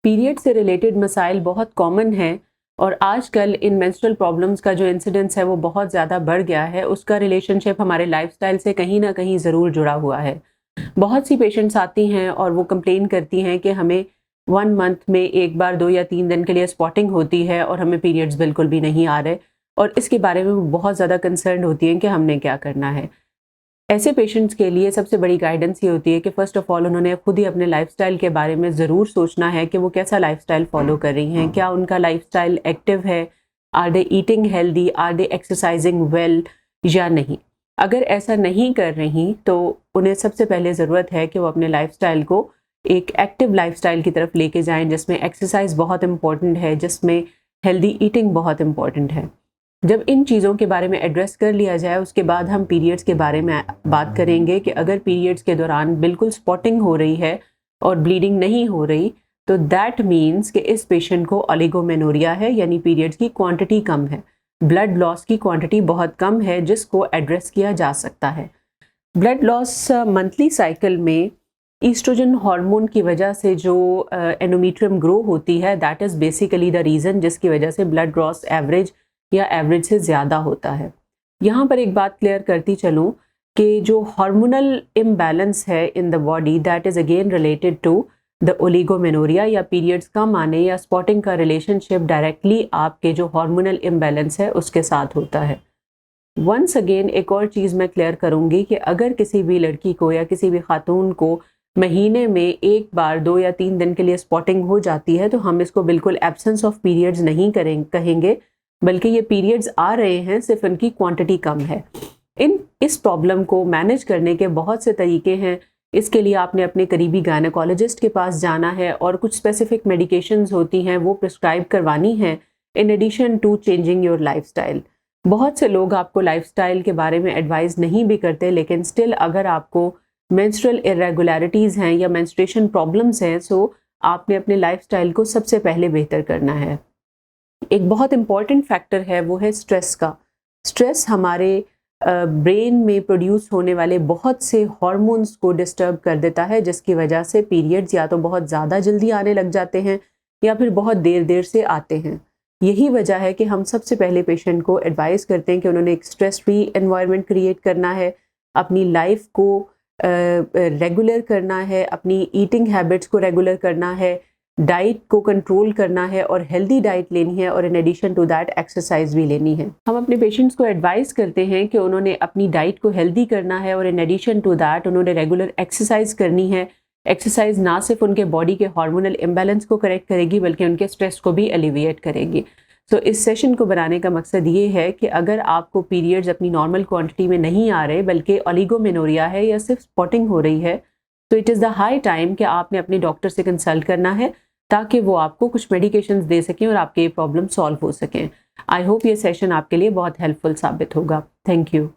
Period से related मसाइल बहुत कॉमन हैं और आजकल इन मेंस्ट्रुअल प्रॉब्लम्स का जो इंसिडेंस है वो बहुत ज़्यादा बढ़ गया है। उसका रिलेशनशिप हमारे लाइफस्टाइल से कहीं ना कहीं ज़रूर जुड़ा हुआ है। बहुत सी पेशेंट्स आती हैं और वो कंप्लेन करती हैं कि हमें 1 मंथ में एक बार 2 या 3 दिन के लिए स्पॉटिंग होती है और हमें पीरियड्स बिल्कुल भी नहीं आ रहे, और इसके बारे में वो बहुत ज़्यादा कंसर्न होती हैं कि हमने क्या करना है। ऐसे पेशेंट्स के लिए सबसे बड़ी गाइडेंस ये होती है कि फ़र्स्ट ऑफ़ ऑल उन्होंने खुद ही अपने लाइफ़स्टाइल के बारे में ज़रूर सोचना है कि वो कैसा लाइफ़स्टाइल फ़ॉलो कर रही हैं। क्या उनका लाइफ़स्टाइल एक्टिव है? Are they eating healthy? Are they exercising well या नहीं? अगर ऐसा नहीं कर रही तो उन्हें सबसे पहले ज़रूरत है कि वो अपने लाइफ़स्टाइल को एक एक्टिव लाइफ़स्टाइल की तरफ लेके जाएँ, जिसमें एक्सरसाइज़ बहुत इम्पॉर्टेंट है, जिसमें हेल्दी ईटिंग बहुत इम्पॉर्टेंट है। जब इन चीज़ों के बारे में एड्रेस कर लिया जाए, उसके बाद हम पीरियड्स के बारे में बात करेंगे कि अगर पीरियड्स के दौरान बिल्कुल स्पॉटिंग हो रही है और ब्लीडिंग नहीं हो रही, तो दैट मीन्स कि इस पेशेंट को ओलिगोमेनोरिया है, यानी पीरियड्स की क्वांटिटी कम है, ब्लड लॉस की क्वांटिटी बहुत कम है, जिसको एड्रेस किया जा सकता है। ब्लड लॉस मंथली साइकिल में ईस्ट्रोजन हार्मोन की वजह से जो एंडोमेट्रियम ग्रो होती है, that is basically the reason जिसकी वजह से ब्लड लॉस एवरेज या एवरेज से ज़्यादा होता है। यहाँ पर एक बात क्लियर करती चलूँ कि जो हार्मोनल इम्बैलेंस है in the body, that is again related to the oligomenorrhea या पीरियड्स कम आने या स्पॉटिंग का रिलेशनशिप डायरेक्टली आपके जो हार्मोनल इम्बैलेंस है उसके साथ होता है। वंस अगेन एक और चीज़ मैं क्लियर करूँगी कि अगर किसी भी लड़की को या किसी भी खातून को महीने में एक बार 2 या 3 दिन के लिए स्पॉटिंग हो जाती है, तो हम इसको बिल्कुल एब्सेंस ऑफ पीरियड्स नहीं कहेंगे, बल्कि ये पीरियड्स आ रहे हैं, सिर्फ उनकी क्वांटिटी कम है। इस प्रॉब्लम को मैनेज करने के बहुत से तरीके हैं। इसके लिए आपने अपने करीबी गायनेकोलॉजिस्ट के पास जाना है और कुछ स्पेसिफिक मेडिकेशंस होती हैं वो प्रिस्क्राइब करवानी है, in addition to changing your lifestyle. बहुत से लोग आपको लाइफस्टाइल के बारे में एडवाइस नहीं भी करते, लेकिन स्टिल अगर आपको मेंस्ट्रुअल इरेगुलरिटीज़ हैं या मेंस्ट्रुएशन प्रॉब्लम्स हैं, सो आपने अपने लाइफस्टाइल को सबसे पहले बेहतर करना है। एक बहुत इम्पॉर्टेंट फैक्टर है वो है स्ट्रेस का। स्ट्रेस हमारे ब्रेन में प्रोड्यूस होने वाले बहुत से हार्मोन्स को डिस्टर्ब कर देता है, जिसकी वजह से पीरियड्स या तो बहुत ज़्यादा जल्दी आने लग जाते हैं या फिर बहुत देर देर से आते हैं। यही वजह है कि हम सबसे पहले पेशेंट को एडवाइस करते हैं कि उन्होंने एक स्ट्रेस फ्री एनवायरनमेंट क्रिएट करना है, अपनी लाइफ को रेगुलर करना है, अपनी ईटिंग हैबिट्स को रेगुलर करना है, डाइट को कंट्रोल करना है और हेल्दी डाइट लेनी है, और in addition to that exercise भी लेनी है। हम अपने पेशेंट्स को एडवाइस करते हैं कि उन्होंने अपनी डाइट को हेल्दी करना है और इन एडिशन टू दैट उन्होंने रेगुलर एक्सरसाइज करनी है। एक्सरसाइज ना सिर्फ उनके बॉडी के हार्मोनल इम्बैलेंस को करेक्ट करेगी, बल्कि उनके स्ट्रेस को भी एलिविएट करेगी। तो इस सेशन को बनाने का मकसद ये है कि अगर आपको पीरियड्स अपनी नॉर्मल क्वांटिटी में नहीं आ रहे, बल्कि ओलिगोमेनोरिया है या सिर्फ स्पॉटिंग हो रही है, तो it is the high time कि आपने अपने डॉक्टर से कंसल्ट करना है, ताकि वो आपको कुछ मेडिकेशंस दे सकें और आपके ये प्रॉब्लम सॉल्व हो सकें। आई होप ये सेशन आपके लिए बहुत हेल्पफुल साबित होगा। Thank you.